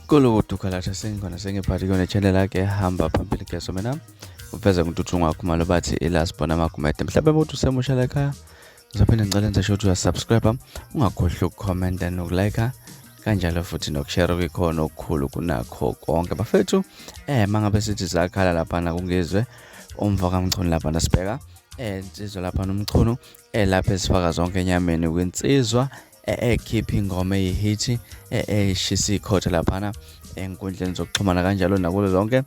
Kulukutukala sengkhona sengiphathi kuyona channel yakhe hamba phambili keso mina uveza ngintuthu ngakho malo bathi ilasibona magumede mhlawumbe umuntu usemusha la ekhaya uzophinde ngicela enze sure ukuthi uyasubscribe ungakhohlwa ukucomment nokulike kanjalo futhi nokushare kwikhona okukhulu kunakho konke bafethu mangabe sithi zakhala lapha na kungizwe umva kamchunu lapha nasibheka insizwa lapha nomchunu lapha esifaka zonke enyameni kwinsizwa ekhipha ingoma eyihithi eshisa ikhotha laphana enkundleni zokuxhumana kanjalo nakulo zonke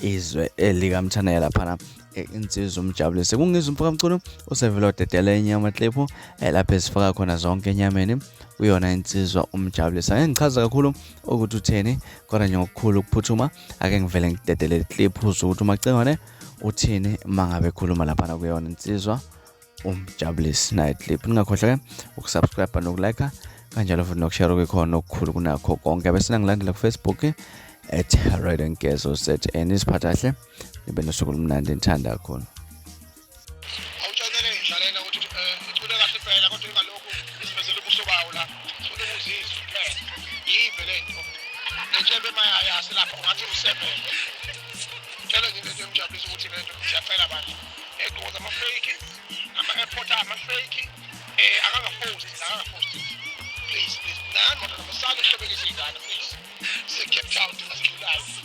izwe elikamthana laphana insizwa uMjabulisi kungizwe umfaka mculo usevelo dedela inyama clip lapha esifaka khona zonke enyameni uyona insizwa uMjabulisi ngichaza kakhulu ukuthi utheni kodwa nje ngokukhulu ukuphuthuma ake ngivele ngidedele clip ukuthi umacengwane uthini mangabe ekhuluma laphana kuyona insizwa uMjabulisi naye clip ningakhohlwa ke ukusubscribe nokulike kanjalo futhi nokushare kwikhona okukhulu kunakho konke bese nangilandela ku Facebook @RadioNkezo set enisiphathahle nibe nosuku lumnandi ngithanda kakhulu awutshonele ngidlalela ukuthi icule kahle phela kodwa ngalokho isivezele ubuso bawo la ufuna ukuzizwa phela yive lento nentshebe mayaya silapha ungathi usebenza tshela nje into uMjabulisi ukuthi lento siyafela abantu egqoza ama-fake ama-airport ama-fake akanga-post please nani madodana masale uhlobekise iy'ngane please sise-Cape Town asidlulayo